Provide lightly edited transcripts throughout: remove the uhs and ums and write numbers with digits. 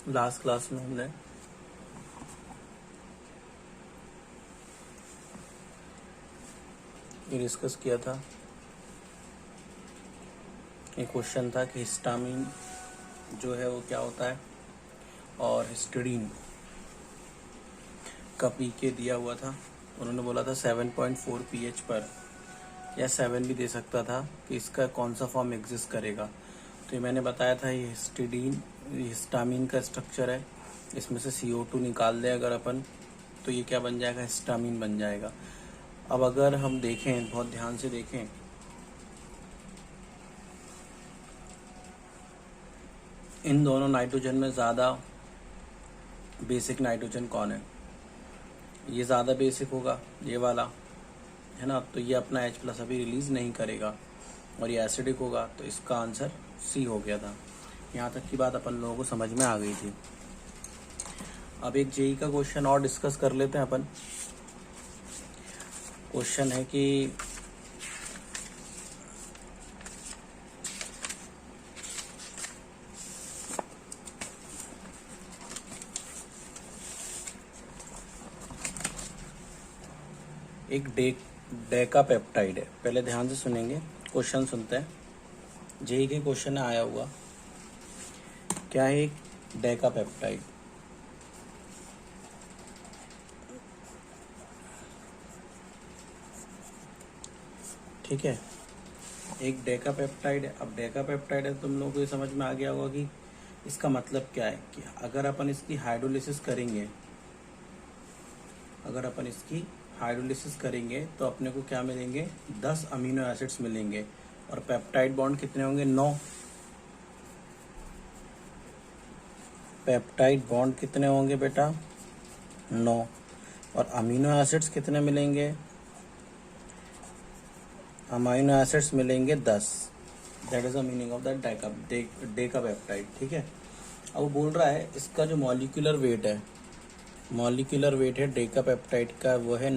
Last class में हमने ये डिस्कस किया था। एक क्वेश्चन था कि हिस्टामिन जो है वो क्या होता है और हिस्टडीन का पीके दिया हुआ था। उन्होंने बोला था 7.4 pH पर या 7 भी दे सकता था कि इसका कौन सा फॉर्म एग्जिस्ट करेगा। तो ये मैंने बताया था, ये हिस्टामिन का स्ट्रक्चर है। इसमें से CO2 निकाल दें अगर अपन, तो ये क्या बन जाएगा, हिस्टामिन बन जाएगा। अब अगर हम देखें, बहुत ध्यान से देखें, इन दोनों नाइट्रोजन में ज़्यादा बेसिक नाइट्रोजन कौन है? ये ज़्यादा बेसिक होगा, ये वाला है ना। तो ये अपना H+ अभी रिलीज़ नहीं करेगा और ये एसिडिक होगा, तो इसका आंसर C हो गया था। यहाँ तक की बात अपन लोगों को समझ में आ गई थी। अब एक जेई का क्वेश्चन और डिस्कस कर लेते हैं अपन। क्वेश्चन है कि एक डेकापेप्टाइड है। पहले ध्यान से सुनेंगे, क्वेश्चन सुनते हैं। जेई के क्वेश्चन में आया हुआ क्या है, एक डेकापेप्टाइड। ठीक है, एक डेकापेप्टाइड है। अब डेकापेप्टाइड है, तुम लोगों को ये समझ में आ गया होगा कि इसका मतलब क्या है कि अगर अपन इसकी हाइड्रोलिसिस करेंगे, तो अपने को क्या मिलेंगे, 10 अमीनो एसिड्स मिलेंगे। और पेप्टाइड बॉन्ड कितने होंगे, 9। पेप्टाइड बॉन्ड कितने होंगे बेटा, 9। और अमीनो एसिड्स कितने मिलेंगे, अमीनो एसिड्स मिलेंगे 10। That is the meaning of that decapeptide. ठीक है, अब वो बोल रहा है इसका जो मॉलिक्यूलर वेट है डेकापेप्टाइड का, वो है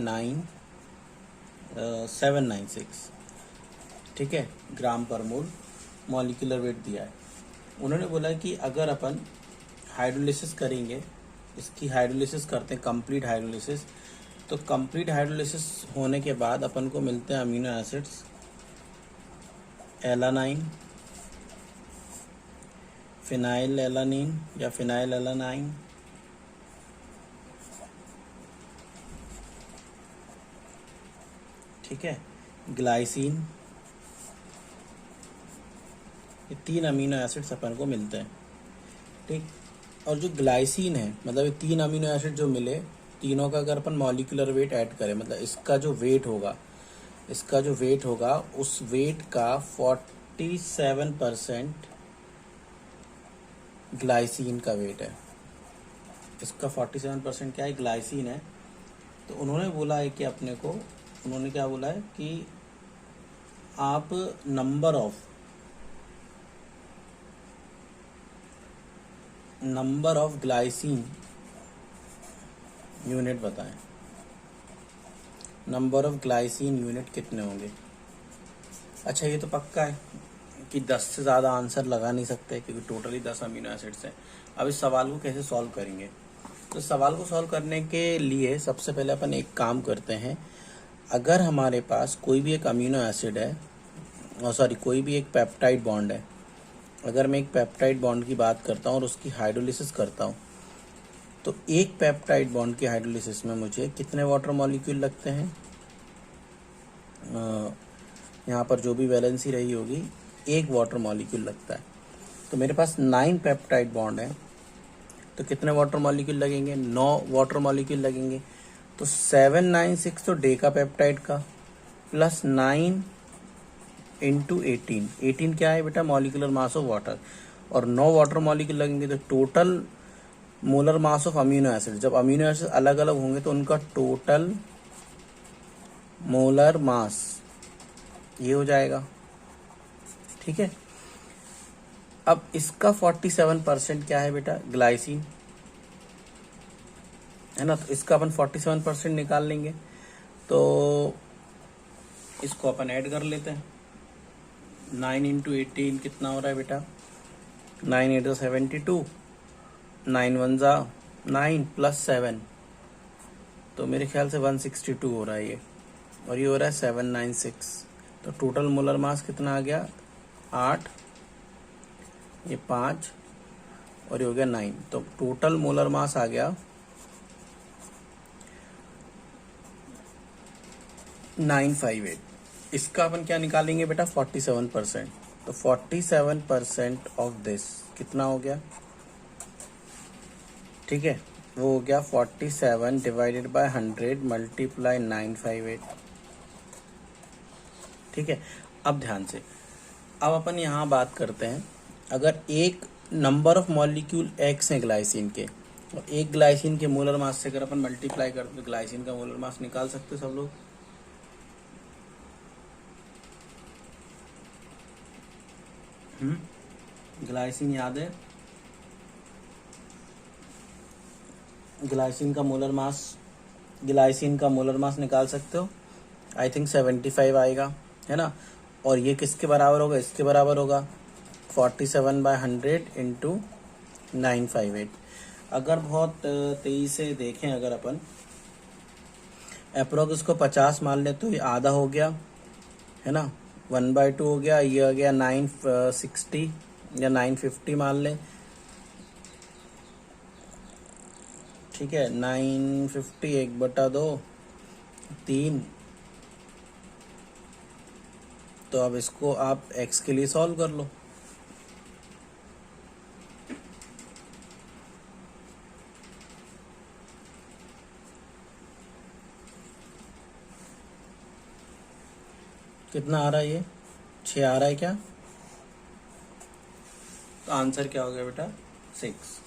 796। ठीक है, ग्राम पर मोल मॉलिक्यूलर वेट दिया है। उन्होंने बोला कि अगर अपन हाइड्रोलिसिस करेंगे, इसकी हाइड्रोलिसिस करते हैं, कंप्लीट हाइड्रोलिसिस, तो कंप्लीट हाइड्रोलिसिस होने के बाद अपन को मिलते हैं amino acids alanine, phenyl alanine या फिनाइल एलानाइन, ठीक है, ग्लाइसिन। ये 3 अमीनो एसिड्स अपन को मिलते हैं। ठीक, और जो ग्लाइसिन है, मतलब ये 3 अमीनो एसिड जो मिले, तीनों का अगर अपन मॉलिक्यूलर वेट ऐड करें, मतलब इसका जो वेट होगा उस वेट का 47% ग्लाइसिन का वेट है। इसका 47% क्या है, ग्लाइसिन है। तो उन्होंने बोला है कि उन्होंने क्या बोला है कि आप नंबर ऑफ ग्लाइसिन यूनिट बताएं। नंबर ऑफ ग्लाइसिन यूनिट कितने होंगे? अच्छा, ये तो पक्का है कि 10 से ज़्यादा आंसर लगा नहीं सकते, क्योंकि टोटली 10 अमीनो एसिड्स हैं। अब इस सवाल को कैसे सॉल्व करेंगे? तो सवाल को सॉल्व करने के लिए सबसे पहले अपन एक काम करते हैं। अगर हमारे पास कोई भी एक अमीनो एसिड है, कोई भी एक पेप्टाइड बॉन्ड है, अगर मैं एक पेप्टाइड बॉन्ड की बात करता हूँ और उसकी हाइड्रोलिसिस करता हूँ, तो एक पेप्टाइड बॉन्ड की हाइड्रोलिसिस में मुझे कितने वाटर मॉलिक्यूल लगते हैं? यहाँ पर जो भी वैलेंसी रही होगी, 1 वाटर मॉलिक्यूल लगता है। तो मेरे पास 9 पेप्टाइड बॉन्ड है, तो कितने वाटर मॉलिक्यूल लगेंगे? 9 वाटर मॉलिक्यूल लगेंगे। तो 796 तो डेकापेप्टाइड का, प्लस 9 इंटू 18 क्या है बेटा, मॉलिक्यूलर मास ऑफ वाटर, और 9 वाटर मॉलिक्यूल लगेंगे। तो total molar mass of amino acid, जब अमीनो एसिड अलग अलग होंगे तो उनका टोटल मोलर मास ये हो जाएगा। ठीक है, अब इसका 47% क्या है बेटा, ग्लाइसिन है ना। तो इसका अपन 47% निकाल लेंगे, तो इसको अपन ऐड कर लेते हैं। 9 इंटू 18 कितना हो रहा है बेटा, 9 8 72, 9 वन जा 9 प्लस 7, तो मेरे ख्याल से 162 हो रहा है ये, और ये हो रहा है 796। तो टोटल मोलर मास कितना आ गया? 8, ये 5, और ये हो गया 9। तो टोटल मोलर मास आ गया 958। इसका अपन क्या निकालेंगे बेटा? 47%। तो 47% ऑफ दिस कितना हो गया? ठीक है, वो हो गया 47 डिवाइडेड बाय 100 मल्टीप्लाई 958। ठीक है, अब ध्यान से, अब अपन यहाँ बात करते हैं, अगर एक नंबर ऑफ मॉलिक्यूल एक्स है ग्लाइसिन के, और एक ग्लाइसिन के मोलर मास से अगर अपन मल्टीप्लाई करते तो ग्लाइसिन का मोलर मास निकाल सकते सब लोग। ग्लाइसिन याद है? ग्लाइसिन का मोलर मास निकाल सकते हो। आई थिंक 75 आएगा, है ना। और ये किसके बराबर होगा? इसके बराबर होगा 47/100 इंटू 958। अगर बहुत तेजी से देखें, अगर अपन अप्रोक्स इसको 50 मान ले तो ये आधा हो गया, है ना, 1/2 हो गया, ये आ गया 960 या 950 मान ले। ठीक है, 950 1/2 3। तो अब इसको आप x के लिए सॉल्व कर लो। कितना आ रहा है? ये 6 आ रहा है क्या? तो आंसर क्या हो गया बेटा? 6।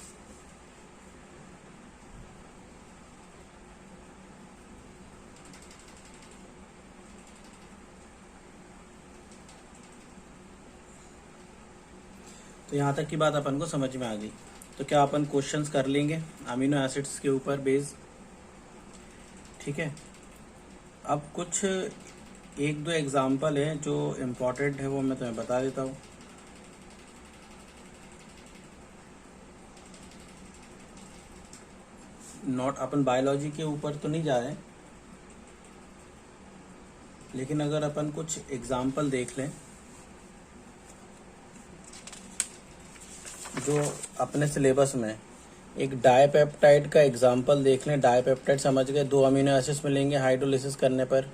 तो यहाँ तक की बात अपन को समझ में आ गई। तो क्या अपन क्वेश्चंस कर लेंगे अमीनो एसिड्स के ऊपर बेस? ठीक है, अब कुछ 1-2 एग्जाम्पल हैं जो इम्पोर्टेंट है, वो मैं तुम्हें बता देता हूँ। नॉट अपन बायोलॉजी के ऊपर तो नहीं जा रहे, लेकिन अगर अपन कुछ एग्जाम्पल देख लें जो अपने सिलेबस में, एक डाइपेप्टाइड का एग्जाम्पल देख लें। डाइपेप्टाइड समझ गए, 2 अमीनो एसिड्स मिलेंगे हाइड्रोलिसिस करने पर।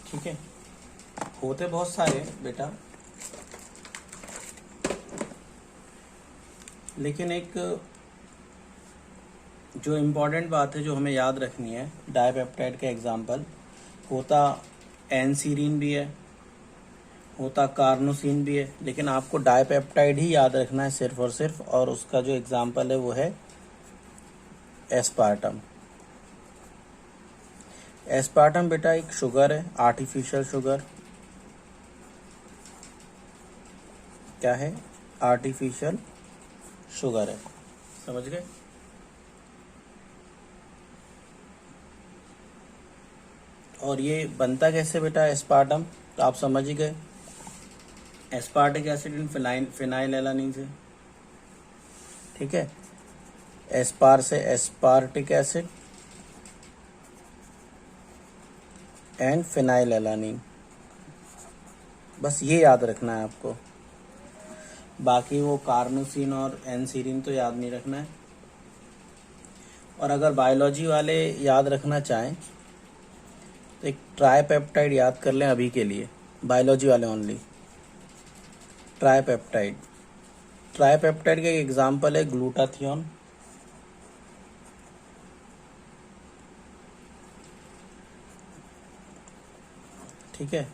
ठीक है, होते बहुत सारे बेटा, लेकिन एक जो इम्पोर्टेंट बात है जो हमें याद रखनी है, डाइपेप्टाइड का एग्जाम्पल होता एनसीरीन भी है, होता कार्नोसिन भी है, लेकिन आपको डाइपेप्टाइड ही याद रखना है सिर्फ और सिर्फ। और उसका जो एग्जाम्पल है वो है एस्पार्टम। एस्पार्टम बेटा एक शुगर है, आर्टिफिशियल शुगर। क्या है? आर्टिफिशियल शुगर है। समझ गए? और ये बनता कैसे बेटा एस्पार्टम? तो आप समझ ही गए, aspartic acid in phenyl alanine से। ठीक है, एस्पार से aspartic acid and phenyl alanine, बस ये याद रखना है आपको। बाकी वो कार्नोसिन और एनसीरीन तो याद नहीं रखना है। और अगर बायोलॉजी वाले याद रखना चाहें तो एक ट्राइपेप्टाइड याद कर लें अभी के लिए, बायोलॉजी वाले ओनली। ट्राइपेप्टाइड का एक एग्जाम्पल है ग्लूटाथियोन। ठीक है,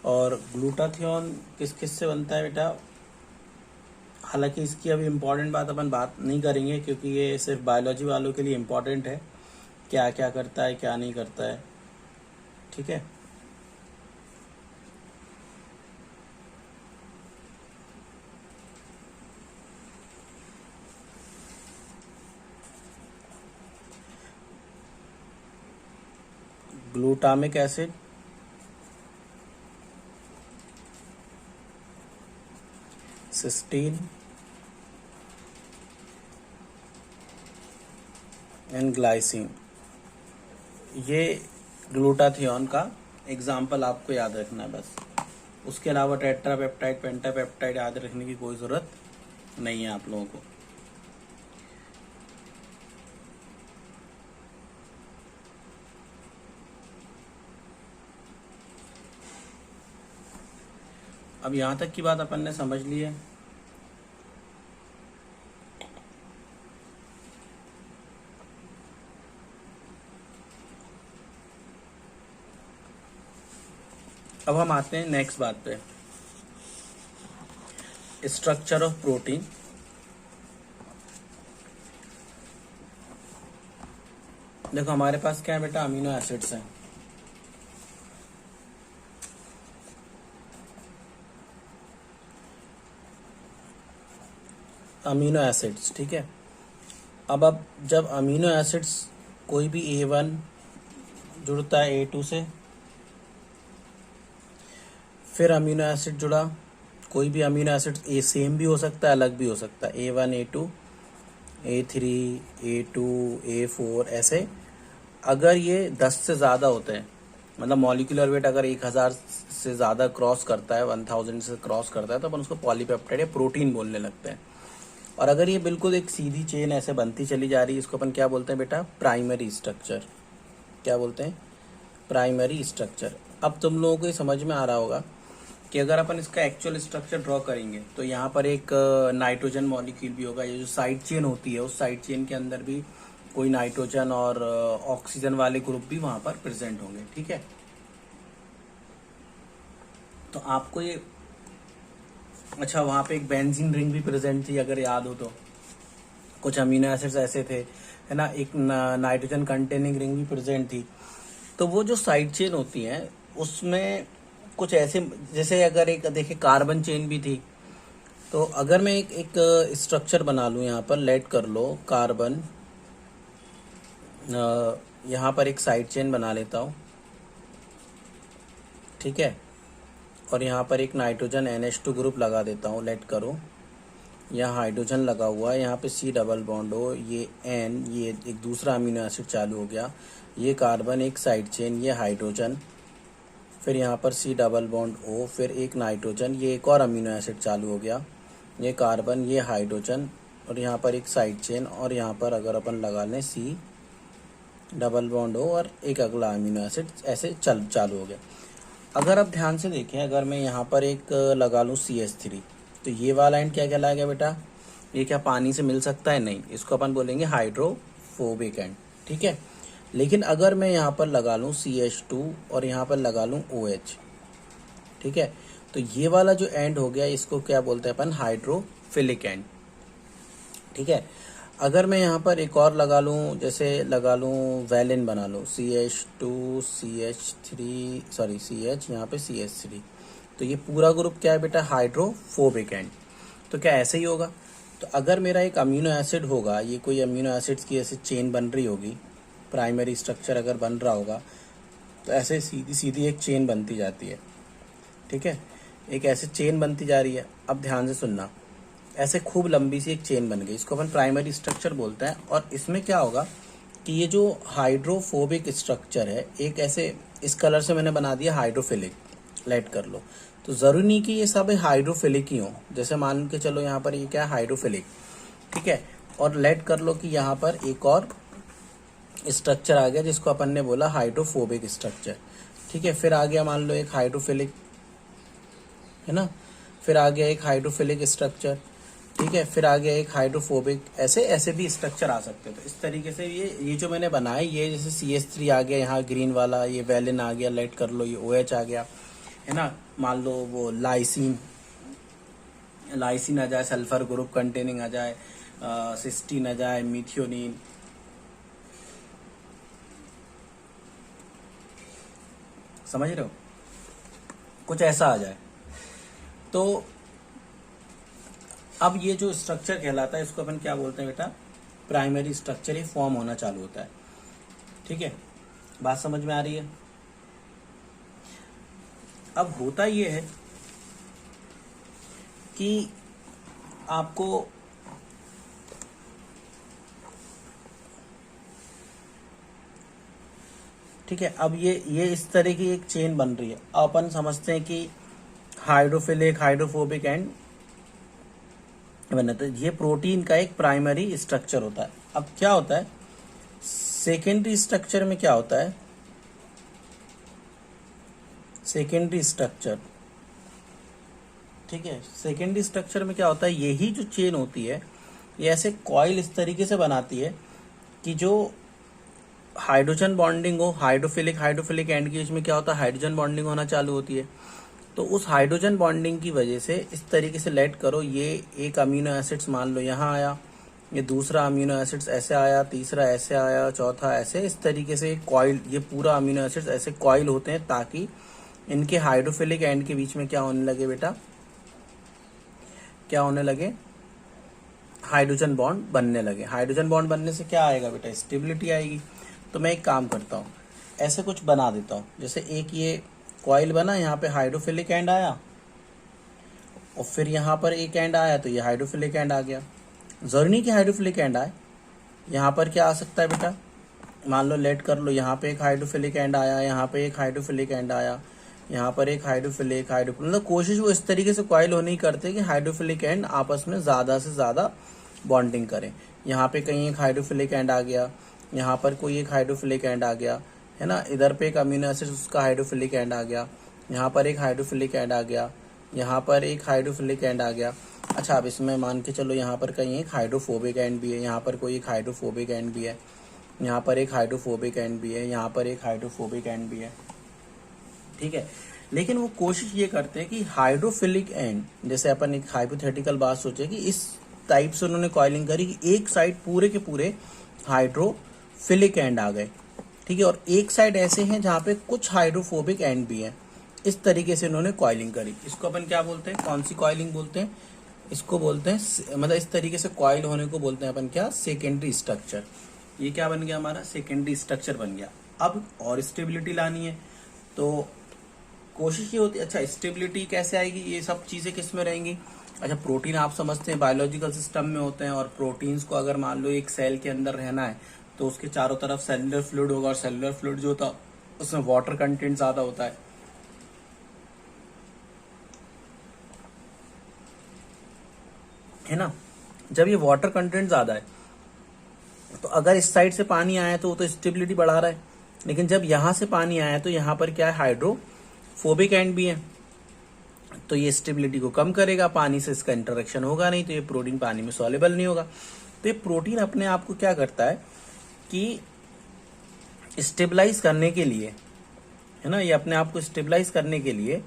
और ग्लूटाथियोन किस किस से बनता है बेटा? हालांकि इसकी अभी इम्पोर्टेंट अपन बात नहीं करेंगे, क्योंकि ये सिर्फ बायोलॉजी वालों के लिए इम्पोर्टेंट है, क्या क्या करता है क्या नहीं करता है। ठीक है, glutamic acid, cysteine and glycine. ये ग्लूटाथियोन का एग्जाम्पल आपको याद रखना है बस। उसके अलावा टेट्रापेप्टाइड, पेंटापेप्टाइड याद रखने की कोई जरूरत नहीं है आप लोगों को। अब यहां तक की बात अपन ने समझ ली है। अब हम आते हैं नेक्स्ट बात पे, स्ट्रक्चर ऑफ प्रोटीन। देखो हमारे पास क्या है बेटा, अमीनो एसिड्स हैं। अमीनो एसिड्स, ठीक है। अब जब अमीनो एसिड्स कोई भी A1 जुड़ता है A2 से, फिर अमीनो एसिड जुड़ा, कोई भी अमीनो एसिड ए सेम भी हो सकता है, अलग भी हो सकता है, A1 A2 A3 A2 A4 ऐसे। अगर ये 10 से ज़्यादा होते हैं, मतलब मॉलिक्यूलर वेट अगर 1000 से ज़्यादा क्रॉस करता है, 1000 से क्रॉस करता है, तो अपन उसको पॉलीपेप्टाइड या प्रोटीन बोलने लगते हैं। और अगर ये बिल्कुल एक सीधी चेन ऐसे बनती चली जा रही है, इसको अपन क्या बोलते हैं बेटा, प्राइमरी स्ट्रक्चर। क्या बोलते हैं, प्राइमरी स्ट्रक्चर। अब तुम लोगों को ये समझ में आ रहा होगा कि अगर अपन इसका एक्चुअल स्ट्रक्चर ड्रॉ करेंगे तो यहाँ पर एक नाइट्रोजन मॉलिक्यूल भी होगा। ये जो साइड चेन होती है, उस साइड चेन के अंदर भी कोई नाइट्रोजन और ऑक्सीजन वाले ग्रुप भी वहां पर प्रेजेंट होंगे, ठीक है। तो आपको ये, अच्छा वहां पे एक बेंजीन रिंग भी प्रेजेंट थी अगर याद हो तो। कुछ अमीनो एसिड्स ऐसे थे, है ना, एक नाइट्रोजन कंटेनिंग रिंग भी प्रेजेंट थी। तो वो जो साइड चेन होती है उसमें कुछ ऐसे, जैसे अगर एक देखिए कार्बन चेन भी थी। तो अगर मैं एक स्ट्रक्चर बना लूं, यहाँ पर लेट कर लो कार्बन, यहाँ पर एक साइड चेन बना लेता हूँ, ठीक है। और यहाँ पर एक नाइट्रोजन NH2 ग्रुप लगा देता हूँ, लेट करो। यहाँ हाइड्रोजन लगा हुआ है, यहाँ पे C डबल बॉन्ड हो, ये N, ये एक दूसरा अमीनो एसिड चालू हो गया, ये कार्बन एक साइड चेन, ये हाइड्रोजन, फिर यहाँ पर C डबल बॉन्ड O, फिर एक नाइट्रोजन, ये एक और अमीनो एसिड चालू हो गया, ये कार्बन, ये हाइड्रोजन, और यहाँ पर एक साइड चेन, और यहाँ पर अगर अपन लगा लें C डबल बॉन्ड हो और एक अगला अमीनो एसिड, ऐसे चालू हो गया। अगर आप ध्यान से देखें, अगर मैं यहाँ पर एक लगा लूँ CH3, तो ये वाला एंड क्या कहलाएगा बेटा, ये क्या पानी से मिल सकता है, नहीं, इसको अपन बोलेंगे हाइड्रोफोबिक एंड, ठीक है। लेकिन अगर मैं यहाँ पर लगा लूँ CH2 और यहाँ पर लगा लूँ OH, ठीक है, तो ये वाला जो एंड हो गया इसको क्या बोलते हैं अपन, हाइड्रोफिलिक एंड, ठीक है। अगर मैं यहाँ पर एक और लगा लूँ, जैसे लगा लूँ वैलिन बना लूँ, CH2 CH3 सॉरी CH, यहाँ पे CH3, तो ये पूरा ग्रुप क्या है बेटा, हाइड्रोफोबिक एंड। तो क्या ऐसे ही होगा। तो अगर मेरा एक अमीनो एसिड होगा, ये कोई अमीनो एसिड्स की ऐसे चेन बन रही होगी, प्राइमरी स्ट्रक्चर अगर बन रहा होगा, तो ऐसे सीधी सीधी एक चेन बनती जाती है, ठीक है, एक ऐसे चेन बनती जा रही है। अब ध्यान से सुनना, ऐसे खूब लंबी सी एक चेन बन गई, इसको अपन प्राइमरी स्ट्रक्चर बोलते हैं। और इसमें क्या होगा कि ये जो हाइड्रोफोबिक स्ट्रक्चर है, एक ऐसे इस कलर से मैंने बना दिया हाइड्रोफिलिक, लाइट कर लो। तो जरूरी नहीं कि ये सब हाइड्रोफिलिक ही हो, जैसे मान के चलो यहाँ पर ये क्या है, हाइड्रोफिलिक, ठीक है। और लेट कर लो कि यहाँ पर एक और स्ट्रक्चर आ गया जिसको अपन ने बोला हाइड्रोफोबिक स्ट्रक्चर, ठीक है। फिर आ गया मान लो एक हाइड्रोफिलिक, है ना, फिर आ गया एक हाइड्रोफिलिक स्ट्रक्चर, ठीक है, फिर आ गया एक हाइड्रोफोबिक, ऐसे ऐसे भी स्ट्रक्चर आ सकते हैं। तो इस तरीके से ये जो मैंने बनाया, ये जैसे CH3 आ गया यहाँ ग्रीन वाला, ये वैलिन आ गया, लेट कर लो, ये OH आ गया, है ना, मान लो वो लाइसिन आ जाए, सल्फर ग्रुप कंटेनिंग आ जाए, सिस्टीन आ जाए, मिथियोनिन, समझ रहे हो, कुछ ऐसा आ जाए। तो अब ये जो स्ट्रक्चर कहलाता है इसको अपन क्या बोलते हैं बेटा, प्राइमरी स्ट्रक्चर ही फॉर्म होना चालू होता है, ठीक है। बात समझ में आ रही है। अब होता ये है कि आपको ठीक है, अब ये इस तरह की एक चेन बन रही है। अपन समझते हैं कि हाइड्रोफिलिक, हाइड्रोफोबिक एंड बनता है। ये प्रोटीन का एक प्राइमरी स्ट्रक्चर होता है। अब क्या होता है सेकेंडरी स्ट्रक्चर में, क्या होता है सेकेंडरी स्ट्रक्चर, ठीक है, सेकेंडरी स्ट्रक्चर में क्या होता है, यही जो चेन होती है ये ऐसे कॉइल इस तरीके से बनाती है कि जो हाइड्रोजन बॉन्डिंग हो, हाइड्रोफिलिक एंड के बीच में क्या होता है, हाइड्रोजन बॉन्डिंग होना चालू होती है। तो उस हाइड्रोजन बॉन्डिंग की वजह से इस तरीके से लेट करो, ये एक अमीनो एसिड्स मान लो यहाँ आया, ये दूसरा अमीनो एसिड्स ऐसे आया, तीसरा ऐसे आया, चौथा ऐसे, इस तरीके से कॉइल, ये पूरा अमीनो एसिड्स ऐसे कॉइल होते हैं ताकि इनके हाइड्रोफिलिक एंड के बीच में क्या होने लगे बेटा, क्या होने लगे, हाइड्रोजन बॉन्ड बनने लगे। हाइड्रोजन बॉन्ड बनने से क्या आएगा बेटा, स्टेबिलिटी आएगी। तो मैं एक काम करता हूँ, ऐसे कुछ बना देता हूँ, जैसे एक ये कॉइल बना, यहाँ पे हाइड्रोफिलिक एंड आया और फिर यहाँ पर एक एंड आया तो ये हाइड्रोफिलिक एंड आ गया। जरूरी नहीं कि हाइड्रोफिलिक एंड आए, यहाँ पर क्या आ सकता है बेटा, मान लो लेट कर लो, यहाँ पे एक हाइड्रोफिलिक एंड आया, यहाँ पे एक हाइड्रोफिलिक एंड आया, यहाँ पर एक हाइड्रोफिलिक मतलब कोशिश वो इस तरीके से कॉइल होने ही करते कि हाइड्रोफिलिक एंड आपस में ज़्यादा से ज़्यादा बॉन्डिंग करें। यहाँ पे कहीं एक हाइड्रोफिलिक एंड आ गया, यहाँ पर कोई एक हाइड्रोफिलिक एंड आ गया, है ना, इधर पे एक अमीनो एसिड उसका हाइड्रोफिलिक एंड आ गया, यहाँ पर एक हाइड्रोफिलिक एंड आ गया, यहाँ पर एक हाइड्रोफिलिक एंड आ गया। अच्छा, अब इसमें मान के चलो यहाँ पर कहीं एक हाइड्रोफोबिक एंड भी है, यहाँ पर कोई एक हाइड्रोफोबिक एंड भी है, यहाँ पर एक हाइड्रोफोबिक एंड भी है, यहाँ पर एक हाइड्रोफोबिक एंड भी है, ठीक है। लेकिन वो कोशिश ये करते हैं कि हाइड्रोफिलिक एंड, जैसे अपन एक हाइपोथेटिकल बात सोचे कि इस टाइप से उन्होंने कॉइलिंग करी कि एक साइड पूरे के पूरे हाइड्रोफिलिक एंड आ गए, ठीक है, और एक साइड ऐसे हैं जहाँ पे कुछ हाइड्रोफोबिक एंड भी है। इस तरीके से उन्होंने कॉइलिंग करी। इसको अपन क्या बोलते हैं, कौन सी कॉइलिंग बोलते हैं, इसको बोलते हैं, मतलब इस तरीके से कॉइल होने को बोलते हैं अपन क्या, सेकेंडरी स्ट्रक्चर। ये क्या बन गया हमारा, सेकेंडरी स्ट्रक्चर बन गया। अब और स्टेबिलिटी लानी है तो कोशिश ये होती है, अच्छा स्टेबिलिटी कैसे आएगी, ये सब चीजें किस में रहेंगी। अच्छा, प्रोटीन आप समझते हैं बायोलॉजिकल सिस्टम में होते हैं, और प्रोटीन्स को अगर मान लो एक सेल के अंदर रहना है तो उसके चारों तरफ सेलुलर फ्लूइड होगा, और सेलुलर फ्लूइड जो होता उसमें वाटर कंटेंट ज्यादा होता है ना। जब ये वाटर कंटेंट ज्यादा है तो अगर इस साइड से पानी आया तो वो तो स्टेबिलिटी बढ़ा रहा है, लेकिन जब यहां से पानी आया तो यहाँ पर क्या है, हाइड्रोफोबिक एंड भी है, तो ये स्टेबिलिटी को कम करेगा, पानी से इसका इंटरेक्शन होगा नहीं, तो ये प्रोटीन पानी में सॉल्युबल नहीं होगा। तो ये प्रोटीन अपने आप को क्या करता है कि स्टेबलाइज करने के लिए, है ना, ये अपने आप को स्टेबलाइज करने के लिए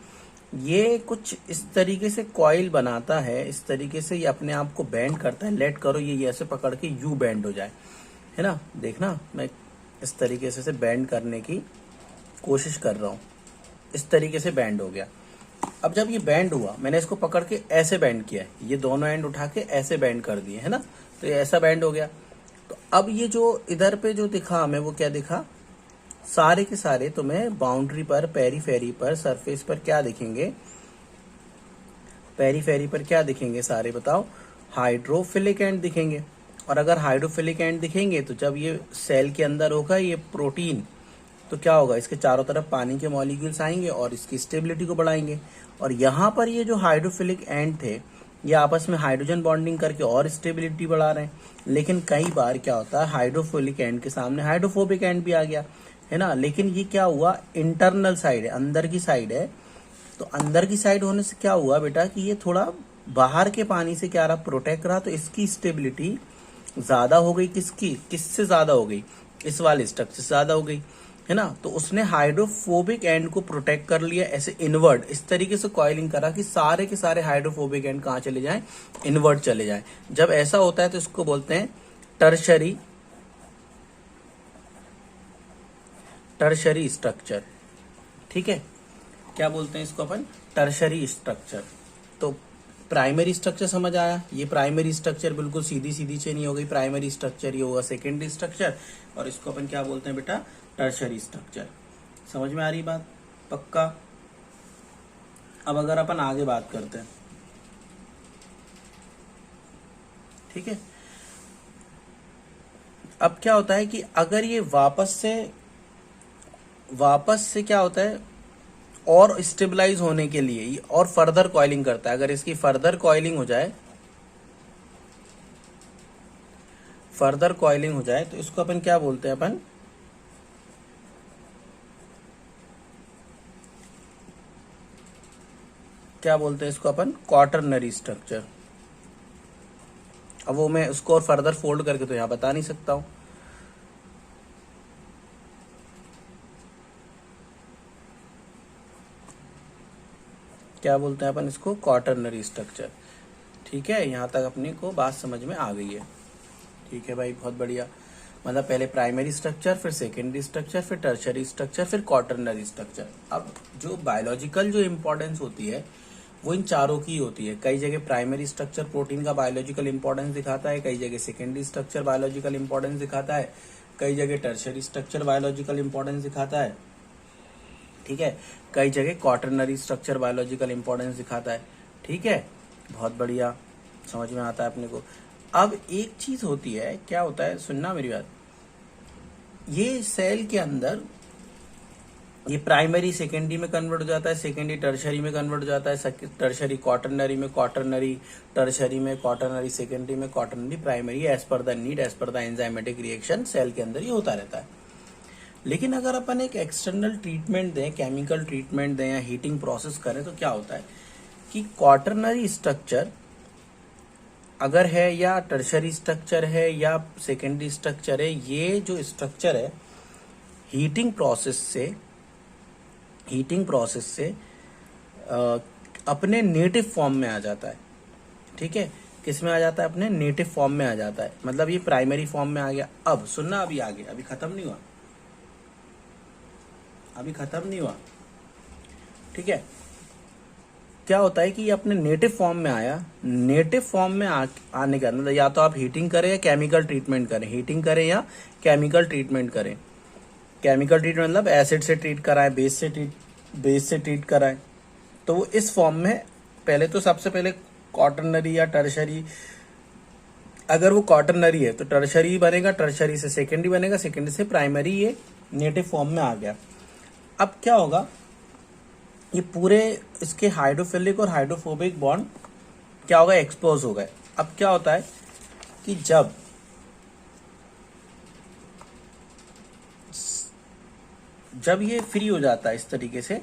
ये कुछ इस तरीके से कॉइल बनाता है, इस तरीके से ये अपने आप को बैंड करता है। लेट करो ये ऐसे पकड़ के यू बैंड हो जाए, है ना, देखना मैं इस तरीके से बैंड करने की कोशिश कर रहा हूँ, इस तरीके से बैंड हो गया। अब जब ये बैंड हुआ, मैंने इसको पकड़ के ऐसे बैंड किया है, ये दोनों एंड उठा के ऐसे बैंड कर दिए, है ना, तो ये ऐसा बैंड हो गया। तो अब ये जो इधर पे जो दिखा हमें, वो क्या दिखा, सारे के सारे तुम्हें बाउंड्री पर, पेरीफेरी पर, सरफेस पर क्या दिखेंगे, पेरीफेरी पर क्या दिखेंगे सारे, बताओ, हाइड्रोफिलिक एंड दिखेंगे। और अगर हाइड्रोफिलिक एंड दिखेंगे तो जब ये सेल के अंदर होगा ये प्रोटीन, तो क्या होगा, इसके चारों तरफ पानी के मॉलिक्यूल्स आएंगे और इसकी स्टेबिलिटी को बढ़ाएंगे। और यहाँ पर ये जो हाइड्रोफिलिक एंड थे ये आपस में हाइड्रोजन बॉन्डिंग करके और स्टेबिलिटी बढ़ा रहे हैं। लेकिन कई बार क्या होता है, हाइड्रोफिलिक एंड के सामने हाइड्रोफोबिक एंड भी आ गया, है ना, लेकिन ये क्या हुआ, इंटरनल साइड है, अंदर की साइड है। तो अंदर की साइड होने से क्या हुआ बेटा कि ये थोड़ा बाहर के पानी से क्या रहा, प्रोटेक्ट रहा, तो इसकी स्टेबिलिटी ज्यादा हो गई। किसकी, किससे ज्यादा हो गई, इस वाले स्ट्रक्चर से ज्यादा हो गई, है ना। तो उसने हाइड्रोफोबिक एंड को प्रोटेक्ट कर लिया, ऐसे इनवर्ड इस तरीके से कॉइलिंग करा कि सारे के सारे हाइड्रोफोबिक एंड कहाँ चले जाएं, इनवर्ड चले जाएं। जब ऐसा होता है तो इसको बोलते हैं टर्शरी स्ट्रक्चर, ठीक है। क्या बोलते हैं इसको अपन, टर्शरी स्ट्रक्चर। तो प्राइमरी स्ट्रक्चर समझ आया, ये प्राइमरी स्ट्रक्चर बिल्कुल सीधी सीधी चेन ही हो गई, प्राइमरी स्ट्रक्चर ये होगा सेकेंडरी स्ट्रक्चर, और इसको अपन क्या बोलते हैं बेटा, टर्शरी स्ट्रक्चर। समझ में आ रही बात, पक्का। अब अगर अपन आगे बात करते हैं, ठीक है, अब क्या होता है कि अगर ये वापस से क्या होता है, और स्टेबलाइज होने के लिए ये और फर्दर कॉइलिंग करता है। अगर इसकी फर्दर कॉइलिंग हो जाए, तो इसको अपन क्या बोलते हैं, अपन क्या बोलते हैं इसको, अपन क्वाटरनरी स्ट्रक्चर। अब वो मैं उसको और फर्दर फोल्ड करके तो यहां बता नहीं सकता हूं। क्या बोलते हैं अपन इसको, क्वाटरनरी स्ट्रक्चर। ठीक है, यहां तक अपने को बात समझ में आ गई है। ठीक है भाई, बहुत बढ़िया। मतलब पहले प्राइमरी स्ट्रक्चर, फिर सेकेंडरी स्ट्रक्चर, फिर टर्शरी स्ट्रक्चर, फिर क्वाटरनरी स्ट्रक्चर। अब जो बायोलॉजिकल जो इंपॉर्टेंस होती है वो इन चारों की होती है। कई जगह प्राइमरी स्ट्रक्चर प्रोटीन का बायोलॉजिकल इंपॉर्टेंस दिखाता है, कई जगह सेकेंडरी स्ट्रक्चर बायोलॉजिकल इंपॉर्टेंस दिखाता है, कई जगह टर्शरी स्ट्रक्चर बायोलॉजिकल इंपॉर्टेंस दिखाता है। ठीक है, कई जगह क्वाटरनरी स्ट्रक्चर बायोलॉजिकल इंपॉर्टेंस दिखाता है। ठीक है, बहुत बढ़िया, समझ में आता है अपने को। अब एक चीज होती है, क्या होता है, सुनना मेरी बात, ये सेल के अंदर ये प्राइमरी सेकेंडरी में कन्वर्ट हो जाता है, सेकेंडरी टर्शरी में कन्वर्ट हो जाता है, टर्शरी क्वाटरनरी में, क्वाटरनरी टर्शरी में, क्वाटरनरी सेकेंडरी में, quaternary primary, as per the need, as per the enzymatic reaction cell के अंदर ये होता रहता है। लेकिन अगर अपन एक एक्सटर्नल ट्रीटमेंट दें, केमिकल ट्रीटमेंट दें या हीटिंग प्रोसेस करें, तो क्या होता है कि क्वाटरनरी स्ट्रक्चर अगर है या टर्शरी स्ट्रक्चर है या सेकेंडरी स्ट्रक्चर है, ये जो स्ट्रक्चर है हीटिंग प्रोसेस से अपने नेटिव फॉर्म में आ जाता है। ठीक है, किस में आ जाता है, अपने नेटिव फॉर्म में आ जाता है। मतलब ये प्राइमरी फॉर्म में आ गया। अब सुनना, अभी आगे, अभी खत्म नहीं हुआ। ठीक है, क्या होता है कि ये अपने नेटिव फॉर्म में आया। नेटिव फॉर्म में आने का मतलब या तो आप हीटिंग करें या केमिकल ट्रीटमेंट करें, केमिकल ट्रीटमेंट मतलब एसिड से ट्रीट कराएं, बेस से ट्रीट कराएं। तो वो इस फॉर्म में पहले तो सबसे पहले क्वाटरनरी या टर्शरी, अगर वो क्वाटरनरी है तो टर्शरी बनेगा, टर्शरी से सेकेंडरी बनेगा, सेकेंडरी से प्राइमरी, ये नेटिव फॉर्म में आ गया। अब क्या होगा, ये पूरे इसके हाइड्रोफिलिक और हाइड्रोफोबिक बॉन्ड क्या होगा, एक्सपोज हो गए। अब क्या होता है कि जब ये फ्री हो जाता है इस तरीके से,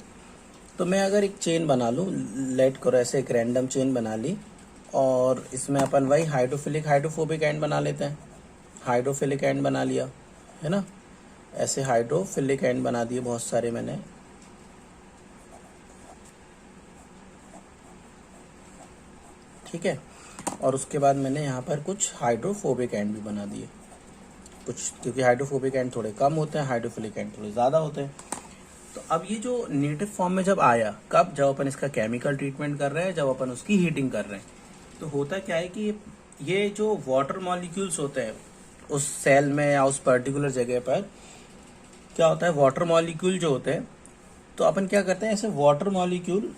तो मैं अगर एक चेन बना लूं, लेट करो ऐसे एक रैंडम चेन बना ली, और इसमें अपन वही हाइड्रोफिलिक हाइड्रोफोबिक एंड बना लेते हैं। हाइड्रोफिलिक एंड बना लिया है ना, ऐसे हाइड्रोफिलिक एंड बना दिए बहुत सारे मैंने। ठीक है, और उसके बाद मैंने यहाँ पर कुछ हाइड्रोफोबिक एंड भी बना दिए कुछ, क्योंकि हाइड्रोफोबिक एंड थोड़े कम होते हैं, हाइड्रोफिलिक एंड थोड़े ज़्यादा होते हैं। तो अब ये जो नेटिव फॉर्म में जब आया, कब, जब अपन इसका केमिकल ट्रीटमेंट कर रहे हैं, जब अपन उसकी हीटिंग कर रहे हैं, तो होता क्या है कि ये जो वाटर मॉलिक्यूल्स होते हैं उस सेल में या उस पर्टिकुलर जगह पर, क्या होता है, वाटर मॉलिक्यूल जो होते हैं, तो अपन क्या करते हैं, ऐसे वाटर मॉलिक्यूल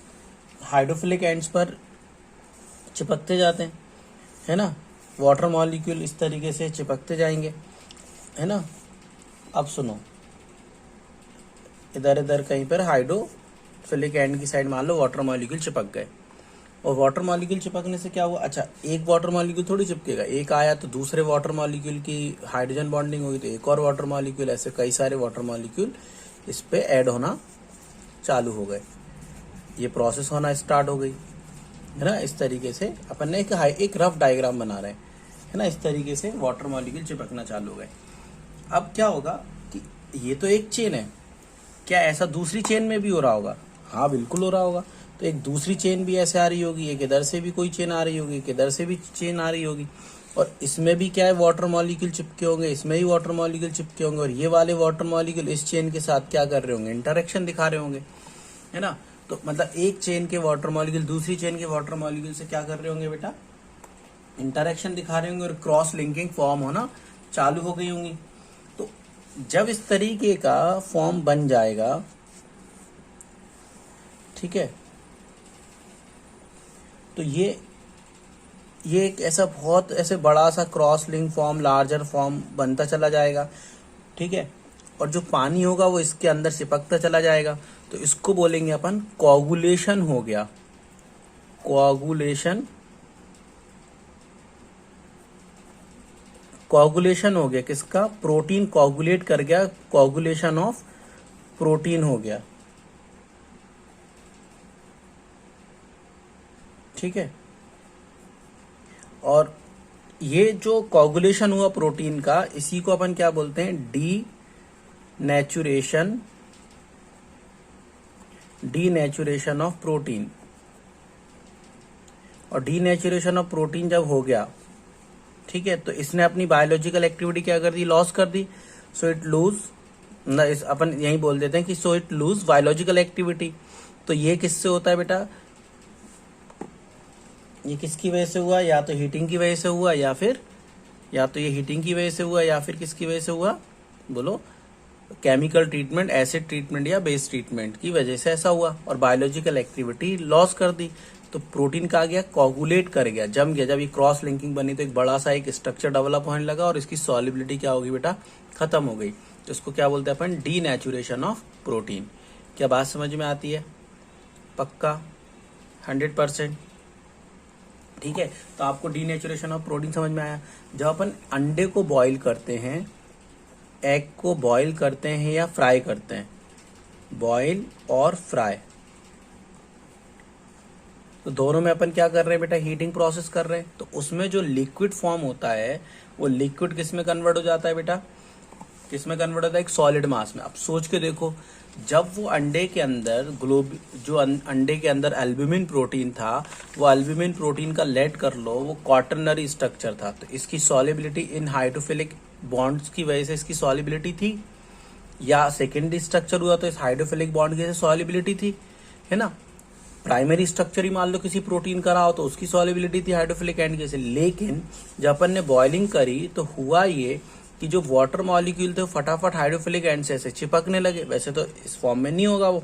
हाइड्रोफिलिक एंड्स पर चिपकते जाते हैं, है ना। वाटर मॉलिक्यूल इस तरीके से चिपकते जाएंगे, है ना। अब सुनो, इधर इधर कहीं पर हाइड्रोफिलिक एंड की साइड मान लो वाटर मॉलिक्यूल चिपक गए, और वाटर मॉलिक्यूल चिपकने से क्या हुआ, अच्छा एक वाटर मॉलिक्यूल थोड़ी चिपकेगा, एक आया तो दूसरे वाटर मॉलिक्यूल की हाइड्रोजन बॉन्डिंग होगी तो एक और वाटर मॉलिक्यूल, ऐसे कई सारे वाटर मॉलिक्यूल इस पे ऐड होना चालू हो गए, ये प्रोसेस होना स्टार्ट हो गई, है ना। इस तरीके से अपन ने एक रफ डायग्राम बना रहे हैं, है ना। इस तरीके से वाटर मॉलिक्यूल चिपकना चालू हो गए। अब क्या होगा कि ये तो एक चेन है, क्या ऐसा दूसरी चेन में भी हो रहा होगा, हाँ बिल्कुल हो रहा होगा। तो एक दूसरी चेन भी ऐसे आ रही होगी, एक इधर से भी कोई चेन आ रही होगी, एक इधर से भी चेन आ रही होगी, और इसमें भी क्या है, वाटर मॉलिक्यूल चिपके होंगे, इसमें भी वाटर मॉलिक्यूल चिपके होंगे, और ये वाले वाटर मॉलिक्यूल इस चेन के साथ क्या कर रहे होंगे, इंटरेक्शन दिखा रहे होंगे, है ना। तो मतलब एक चेन के वाटर मॉलिक्यूल दूसरी चेन के वाटर मॉलिक्यूल से क्या कर रहे होंगे बेटा, इंटरेक्शन दिखा रहे होंगे, और क्रॉस लिंकिंग फॉर्म होना चालू हो गई होंगी। तो जब इस तरीके का फॉर्म बन जाएगा, ठीक है, तो ये एक ऐसा बहुत ऐसे बड़ा सा cross link form, larger form बनता चला जाएगा, ठीक है। और जो पानी होगा वो इसके अंदर चिपकता चला जाएगा, तो इसको बोलेंगे अपन कोगुलेशन हो गया। कोगुलेशन हो गया किसका? प्रोटीन कोगुलेट कर गया, कोगुलेशन ऑफ प्रोटीन हो गया, ठीक है। और ये जो कोगुलेशन हुआ प्रोटीन का, इसी को अपन क्या बोलते हैं? Denaturation of protein. और डीनेचुरेशन ऑफ प्रोटीन जब हो गया, ठीक है, तो इसने अपनी बायोलॉजिकल एक्टिविटी क्या कर दी? लॉस कर दी। सो इट लूज, अपन यही बोल देते हैं कि so it lose biological activity. तो ये किससे होता है बेटा? ये किसकी वजह से हुआ? या तो हीटिंग की वजह से हुआ, या फिर ये हीटिंग की वजह से हुआ, या फिर किसकी वजह से हुआ? बोलो। केमिकल ट्रीटमेंट, एसिड ट्रीटमेंट या बेस ट्रीटमेंट की वजह से ऐसा हुआ, और बायोलॉजिकल एक्टिविटी लॉस कर दी। तो प्रोटीन का आ गया, कोगुलेट कर गया, जम गया। जब ये क्रॉस लिंकिंग बनी तो एक बड़ा सा एक स्ट्रक्चर डेवलप होने लगा, और इसकी सॉलिबिलिटी क्या होगी बेटा? खत्म हो गई। तो इसको क्या बोलते हैं अपन? Denaturation of protein. क्या बात समझ में आती है? पक्का 100%? ठीक है। तो आपको डीनेचुरेशन ऑफ प्रोटीन समझ में आया। जब अपन अंडे को बॉईल करते हैं, एग को बॉईल करते हैं या फ्राई करते हैं, बॉईल और फ्राई, तो दोनों में अपन क्या कर रहे हैं बेटा? हीटिंग प्रोसेस कर रहे हैं। तो उसमें जो लिक्विड फॉर्म होता है, वो लिक्विड किस में कन्वर्ट हो जाता है बेटा? किस में कन्वर्ट होता है? एक सॉलिड मास में। अब सोच के देखो, जब वो अंडे के अंदर अंडे के अंदर एल्ब्यूमिन प्रोटीन था, वो एल्ब्यूमिन प्रोटीन का लेट कर लो, वो क्वाटरनरी स्ट्रक्चर था, तो इसकी सॉलिबिलिटी इन हाइड्रोफिलिक बॉन्ड्स की वजह से इसकी सॉलिबिलिटी थी, या सेकेंडरी स्ट्रक्चर हुआ तो इस हाइड्रोफिलिक बॉन्ड की वजह से सॉलिबिलिटी थी, है ना। प्राइमरी स्ट्रक्चर ही मान लो किसी प्रोटीन का रहा हो तो उसकी सॉलिबिलिटी थी हाइड्रोफिलिक एंड की वजह से। लेकिन जब अपन ने बॉइलिंग करी तो हुआ ये कि जो वाटर मॉलिक्यूल थे वो फटाफट हाइड्रोफिलिक एंड से ऐसे चिपकने लगे। वैसे तो इस फॉर्म में नहीं होगा, वो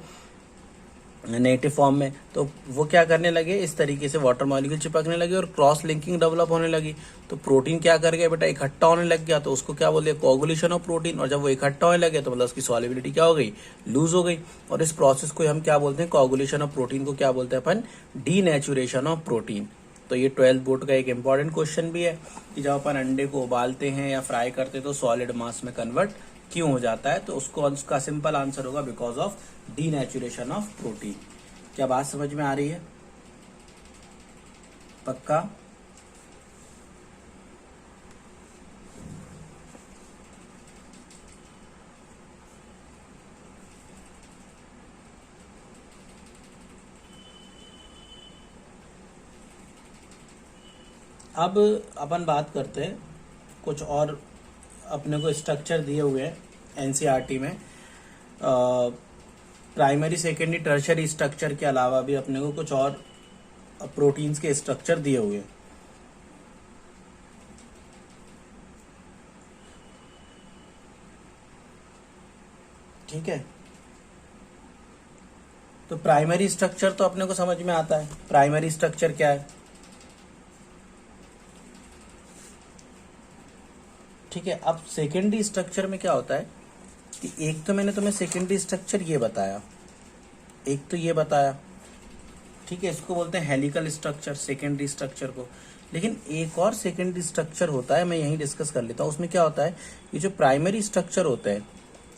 नेटिव फॉर्म में, तो वो क्या करने लगे? इस तरीके से वाटर मॉलिक्यूल चिपकने लगे और क्रॉस लिंकिंग डेवलप होने लगी। तो प्रोटीन क्या कर गया बेटा? इकट्ठा होने लग गया, तो उसको क्या बोलते हैं? Coagulation of protein. और जब वो इकट्ठा होने लगे तो मतलब उसकी सॉलिबिलिटी क्या हो गई? लूज हो गई। और इस प्रोसेस को हम क्या बोलते हैं? कोगुलेशन ऑफ प्रोटीन को क्या बोलते हैं अपन? Denaturation of protein. तो ये 12th बोर्ड का एक इंपॉर्टेंट क्वेश्चन भी है कि जब अपन अंडे को उबालते हैं या फ्राई करते हैं तो सॉलिड मास में कन्वर्ट क्यों हो जाता है? तो उसका सिंपल आंसर होगा because of denaturation of protein. क्या बात समझ में आ रही है? पक्का? अब अपन बात करते हैं कुछ और, अपने को स्ट्रक्चर दिए हुए हैं एनसीईआरटी में। प्राइमरी, सेकेंडरी, टर्शियरी स्ट्रक्चर के अलावा भी अपने को कुछ और प्रोटीन्स के स्ट्रक्चर दिए हुए हैं। ठीक है। तो प्राइमरी स्ट्रक्चर तो अपने को समझ में आता है। प्राइमरी स्ट्रक्चर क्या है? ठीक है। अब सेकेंडरी स्ट्रक्चर में क्या होता है कि एक तो मैंने तुम्हें सेकेंडरी स्ट्रक्चर ये बताया, एक तो ये बताया, ठीक है, इसको बोलते हैं हेलिकल स्ट्रक्चर, सेकेंडरी स्ट्रक्चर को। लेकिन एक और सेकेंडरी स्ट्रक्चर होता है, मैं यहीं डिस्कस कर लेता हूँ। उसमें क्या होता है, ये जो प्राइमरी स्ट्रक्चर होते हैं,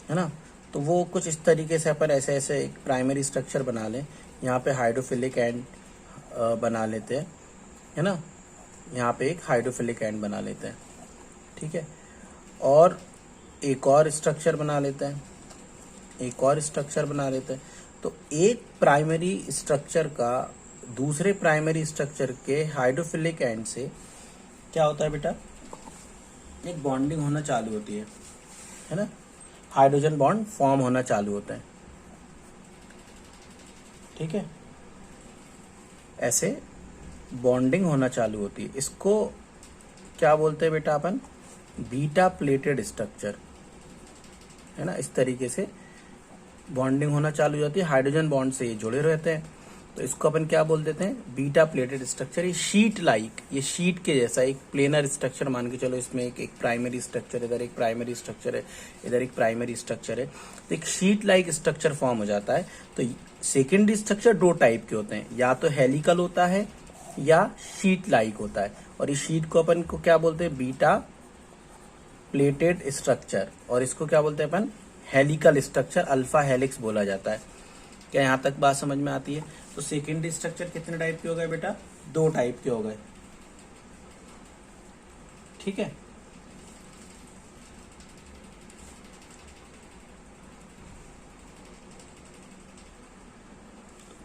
है ना, तो वो कुछ इस तरीके से अपन ऐसे ऐसे एक प्राइमरी स्ट्रक्चर बना लें। यहाँ पे हाइड्रोफिलिक एंड बना लेते हैं, है ना, यहाँ पे एक हाइड्रोफिलिक एंड बना लेते हैं, ठीक है। और एक और स्ट्रक्चर बना लेते हैं, एक और स्ट्रक्चर बना लेते हैं। तो एक प्राइमरी स्ट्रक्चर का दूसरे प्राइमरी स्ट्रक्चर के हाइड्रोफिलिक एंड से क्या होता है बेटा? एक बॉन्डिंग होना चालू होती है ना, हाइड्रोजन बॉन्ड फॉर्म होना चालू होता है, ठीक है, ऐसे बॉन्डिंग होना चालू होती है। इसको क्या बोलते हैं बेटा अपन? बीटा प्लेटेड स्ट्रक्चर, है ना। इस तरीके से बॉन्डिंग होना चालू हो जाती है, हाइड्रोजन बॉन्ड से ये जुड़े रहते हैं। तो इसको अपन क्या बोल देते हैं, बीटा प्लेटेड स्ट्रक्चर। ये शीट लाइक, ये शीट के जैसा एक प्लेनर स्ट्रक्चर मान के चलो, इसमें एक प्राइमरी स्ट्रक्चर, इधर एक प्राइमरी स्ट्रक्चर है, इधर एक प्राइमरी स्ट्रक्चर है, तो एक शीट लाइक स्ट्रक्चर फॉर्म हो जाता है। तो सेकेंडरी स्ट्रक्चर दो टाइप के होते हैं, या तो हेलिकल होता है या शीट लाइक होता है। और इस शीट को अपन को क्या बोलते हैं, बीटा प्लेटेड स्ट्रक्चर, और इसको क्या बोलते हैं अपन, हेलिकल स्ट्रक्चर, अल्फा हेलिक्स बोला जाता है। क्या यहां तक बात समझ में आती है? तो सेकेंडरी स्ट्रक्चर कितने टाइप के हो गए बेटा, दो टाइप के हो गए, ठीक है।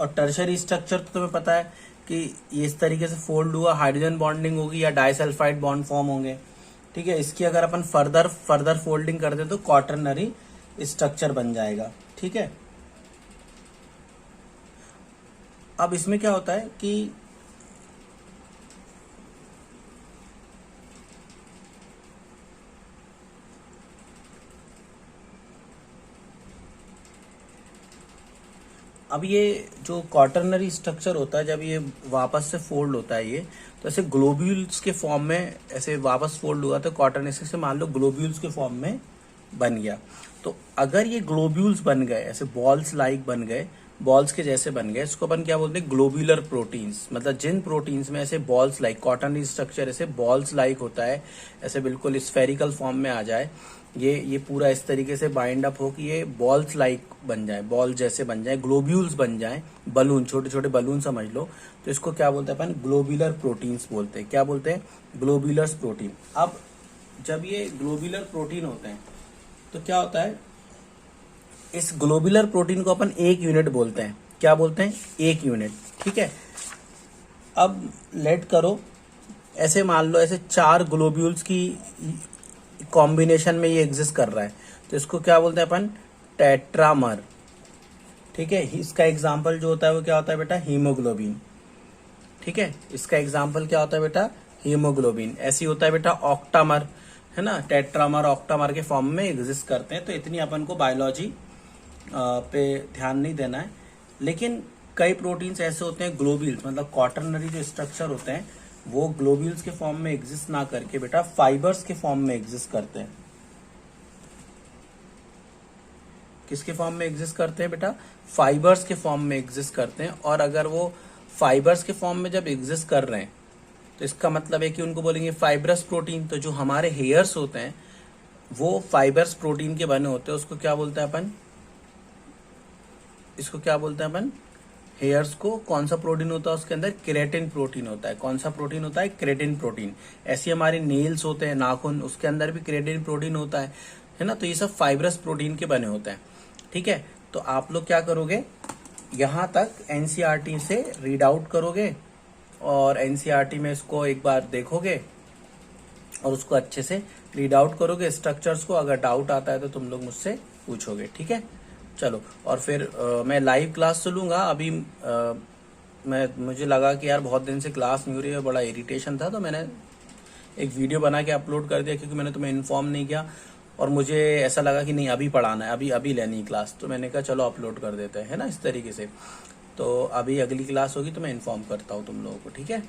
और टर्शरी स्ट्रक्चर तो तुम्हें पता है कि ये इस तरीके से फोल्ड हुआ, हाइड्रोजन बॉन्डिंग होगी या डाइसल्फाइड बॉन्ड फॉर्म होंगे, ठीक है। इसकी अगर अपन फर्दर फोल्डिंग कर दे तो क्वाटरनरी स्ट्रक्चर बन जाएगा, ठीक है। अब इसमें क्या होता है कि अब ये जो क्वाटरनरी स्ट्रक्चर होता है, जब ये वापस से फोल्ड होता है, ये तो ऐसे ग्लोब्यूल्स के फॉर्म में ऐसे वापस फोल्ड हुआ, तो क्वाटरनरी से मान लो ग्लोब्यूल्स के फॉर्म में बन गया। तो अगर ये ग्लोब्यूल्स बन गए, ऐसे बॉल्स लाइक बन गए, बॉल्स के जैसे बन गए, इसको अपन क्या बोलते हैं, ग्लोब्यूलर प्रोटीन्स। मतलब जिन प्रोटीन्स में ऐसे बॉल्स लाइक, क्वाटरनरी स्ट्रक्चर ऐसे बॉल्स लाइक होता है, ऐसे बिल्कुल स्फेरिकल फॉर्म में आ जाए, ये पूरा इस तरीके से बाइंड अप हो कि ये बॉल्स लाइक बन जाए, बॉल जैसे बन जाए, ग्लोब्यूल्स बन जाए, बलून, छोटे छोटे बलून समझ लो, तो इसको क्या बोलते हैं अपन, ग्लोब्यूलर प्रोटीन्स बोलते हैं। क्या बोलते हैं, ग्लोब्यूलर प्रोटीन। अब जब ये ग्लोब्यूलर प्रोटीन होते हैं तो क्या होता है, इस ग्लोब्यूलर प्रोटीन को अपन एक यूनिट बोलते हैं। क्या बोलते हैं, एक यूनिट, ठीक है। अब लेट करो, ऐसे मान लो ऐसे चार ग्लोब्यूल्स की कॉम्बिनेशन में ये एग्जिस्ट कर रहा है, तो इसको क्या बोलते हैं अपन, टेट्रामर, ठीक है। इसका एग्जाम्पल जो होता है वो क्या होता है बेटा, हीमोग्लोबिन, ठीक है। इसका एग्जाम्पल क्या होता है बेटा, हीमोग्लोबिन। ऐसी होता है बेटा ऑक्टामर, है ना, टेट्रामर ऑक्टामर के फॉर्म में एग्जिस्ट करते हैं। तो इतनी अपन को बायोलॉजी पे ध्यान नहीं देना है। लेकिन कई प्रोटीन्स ऐसे होते हैं ग्लोब्यूल्स, मतलब क्वाटरनरी जो स्ट्रक्चर होते हैं वो ग्लोब्यूल्स के फॉर्म में एग्जिस्ट ना करके बेटा फाइबर्स के फॉर्म में एग्जिस्ट करते हैं। किसके फॉर्म में एग्जिस्ट करते हैं बेटा, फाइबर्स के फॉर्म में एग्जिस्ट करते हैं। और अगर वो फाइबर्स के फॉर्म में जब एग्जिस्ट कर रहे हैं तो इसका मतलब है कि उनको बोलेंगे फाइब्रस प्रोटीन। तो जो हमारे हेयर्स होते हैं वो फाइबर्स प्रोटीन के बने होते हैं, उसको क्या बोलते हैं अपन, इसको क्या बोलते हैं अपन, हेयर्स को कौन सा प्रोटीन होता है उसके अंदर, केराटिन प्रोटीन होता है। कौन सा प्रोटीन होता है, केराटिन प्रोटीन। ऐसे हमारे नेल्स होते हैं, नाखून, उसके अंदर भी केराटिन प्रोटीन होता है ना। तो ये सब फाइब्रस प्रोटीन के बने होते हैं, ठीक है। तो आप लोग क्या करोगे, यहां तक एनसीईआरटी से रीड आउट करोगे और एनसीईआरटी में इसको एक बार देखोगे और उसको अच्छे से रीड आउट करोगे स्ट्रक्चर्स को। अगर डाउट आता है तो तुम लोग मुझसे पूछोगे, ठीक है। चलो, और फिर मैं लाइव क्लास चलूंगा अभी। मुझे लगा कि यार बहुत दिन से क्लास नहीं हो रही है, बड़ा इरिटेशन था, तो मैंने एक वीडियो बना के अपलोड कर दिया, क्योंकि मैंने तुम्हें इन्फॉर्म नहीं किया और मुझे ऐसा लगा कि नहीं अभी पढ़ाना है, अभी लेनी है क्लास, तो मैंने कहा चलो अपलोड कर देते हैं, है ना, इस तरीके से। तो अभी अगली क्लास होगी तो मैं इन्फॉर्म करता हूँ तुम लोगों को, ठीक है।